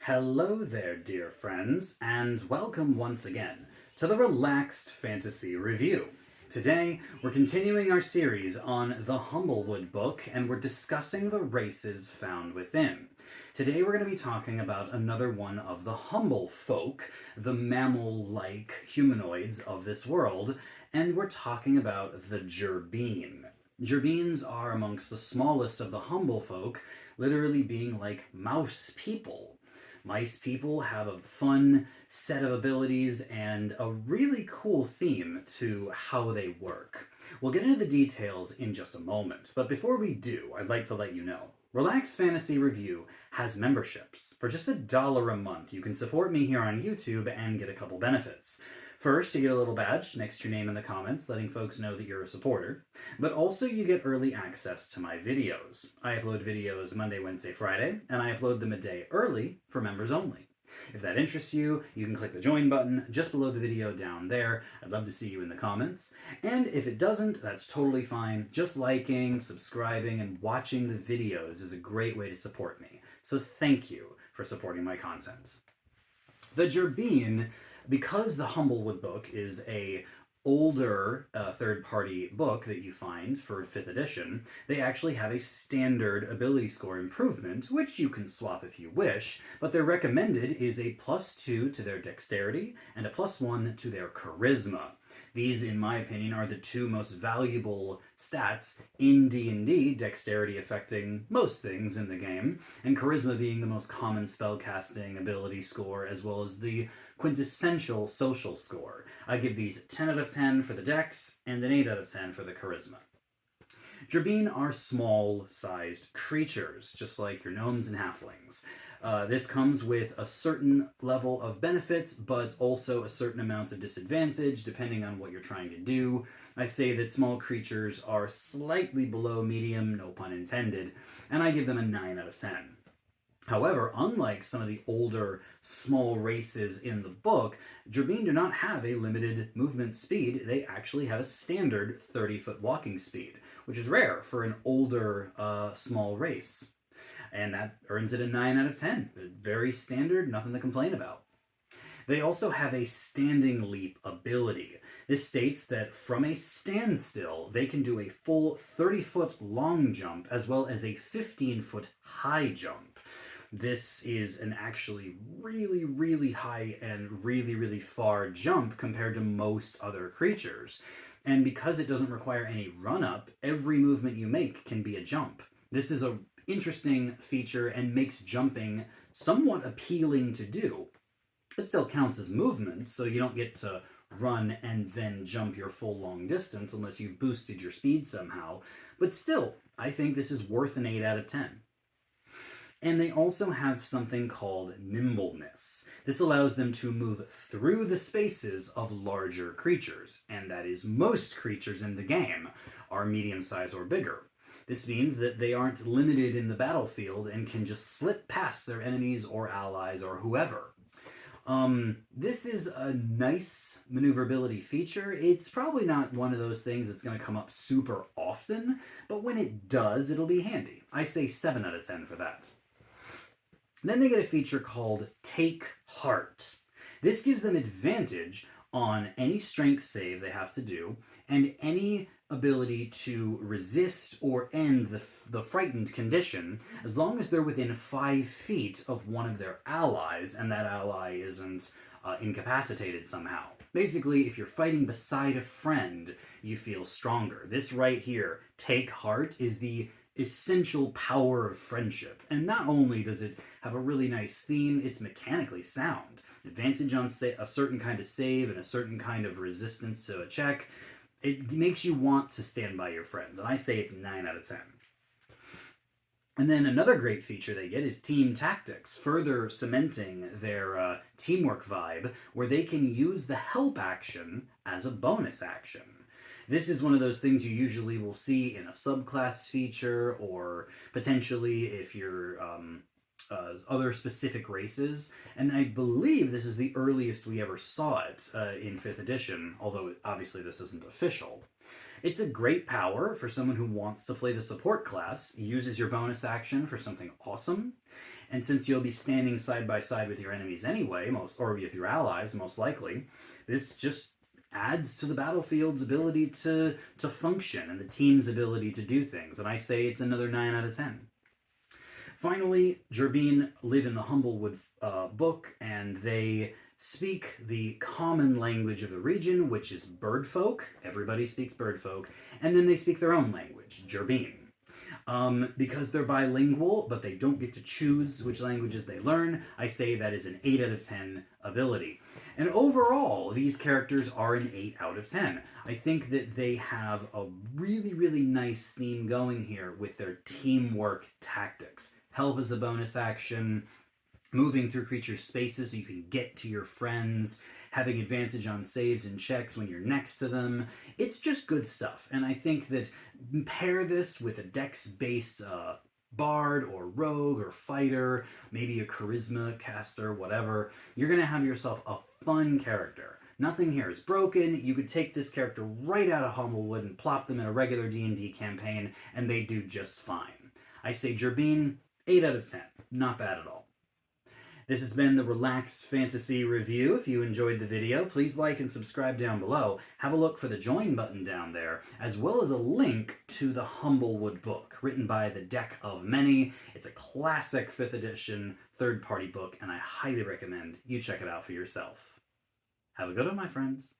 Hello there, dear friends, and welcome once again to the Relaxed Fantasy Review. Today, we're continuing our series on the Humblewood book, and we're discussing the races found within. Today, we're going to be talking about another one of the humble folk, the mammal like humanoids of this world, and we're talking about the Jerbeen. Jerbeens are amongst the smallest of the humble folk, literally being like mouse people. Mice people have a fun set of abilities and a really cool theme to how they work. We'll get into the details in just a moment, but before we do, I'd like to let you know Relax Fantasy Review has memberships. For just $1 a month, you can support me here on YouTube and get a couple benefits. First, you get a little badge next to your name in the comments, letting folks know that you're a supporter. But also, you get early access to my videos. I upload videos Monday, Wednesday, Friday, and I upload them a day early for members only. If that interests you, you can click the join button just below the video down there. I'd love to see you in the comments. And if it doesn't, that's totally fine. Just liking, subscribing, and watching the videos is a great way to support me. So thank you for supporting my content. The Jerbeen, because the Humblewood book is a older third-party book that you find for 5th edition, they actually have a standard ability score improvement, which you can swap if you wish, but their recommended is a +2 to their dexterity and a +1 to their charisma. These, in my opinion, are the two most valuable stats in D&D, dexterity affecting most things in the game, and charisma being the most common spellcasting ability score, as well as the quintessential social score. I give these 10 out of 10 for the dex, and an 8 out of 10 for the charisma. Jerbeen are small-sized creatures, just like your gnomes and halflings. This comes with a certain level of benefits, but also a certain amount of disadvantage, depending on what you're trying to do. I say that small creatures are slightly below medium, no pun intended, and I give them a 9 out of 10. However, unlike some of the older small races in the book, Jerbeen do not have a limited movement speed. They actually have a standard 30-foot walking speed, which is rare for an older small race. And that earns it a 9 out of 10. Very standard, nothing to complain about. They also have a standing leap ability. This states that from a standstill, they can do a full 30-foot long jump as well as a 15-foot high jump. This is an actually really, really high and really, really far jump compared to most other creatures. And because it doesn't require any run-up, every movement you make can be a jump. This is an interesting feature and makes jumping somewhat appealing to do. It still counts as movement, so you don't get to run and then jump your full long distance unless you boosted your speed somehow. But still, I think this is worth an 8 out of 10. And they also have something called nimbleness. This allows them to move through the spaces of larger creatures, and that is most creatures in the game are medium size or bigger. This means that they aren't limited in the battlefield and can just slip past their enemies or allies or whoever. This is a nice maneuverability feature. It's probably not one of those things that's going to come up super often, but when it does, it'll be handy. I say 7 out of 10 for that. Then they get a feature called Take Heart. This gives them advantage on any strength save they have to do, and any ability to resist or end the frightened condition, as long as they're within 5 feet of one of their allies, and that ally isn't incapacitated somehow. Basically, if you're fighting beside a friend, you feel stronger. This right here, Take Heart, is the essential power of friendship. And not only does it have a really nice theme, it's mechanically sound. Advantage on a certain kind of save and a certain kind of resistance to a check. It makes you want to stand by your friends, and I say it's 9 out of 10. And then another great feature they get is Team Tactics, further cementing their teamwork vibe, where they can use the help action as a bonus action. This is one of those things you usually will see in a subclass feature, or potentially if you're other specific races, and I believe this is the earliest we ever saw it in 5th edition, although obviously this isn't official. It's a great power for someone who wants to play the support class, uses your bonus action for something awesome, And since you'll be standing side by side with your enemies anyway, or with your allies, most likely, this just adds to the battlefield's ability to function and the team's ability to do things. And I say it's another 9 out of 10. Finally, Jerbeen live in the Humblewood book, and they speak the common language of the region, which is birdfolk. Everybody speaks birdfolk. And then they speak their own language, Jerbeen. Because they're bilingual, but they don't get to choose which languages they learn, I say that is an 8 out of 10 ability. And overall, these characters are an 8 out of 10. I think that they have a really, really nice theme going here with their teamwork tactics. Help as a bonus action, moving through creature spaces so you can get to your friends, having advantage on saves and checks when you're next to them. It's just good stuff. And I think that pair this with a dex-based bard or rogue or fighter, maybe a charisma caster, whatever, you're going to have yourself a fun character. Nothing here is broken. You could take this character right out of Humblewood and plop them in a regular D&D campaign, and they do just fine. I say Jerbeen, 8 out of 10. Not bad at all. This has been the Relaxed Fantasy Review. If you enjoyed the video, please like and subscribe down below. Have a look for the join button down there, as well as a link to the Humblewood book, written by the Deck of Many. It's a classic 5th edition third-party book, and I highly recommend you check it out for yourself. Have a good one, my friends.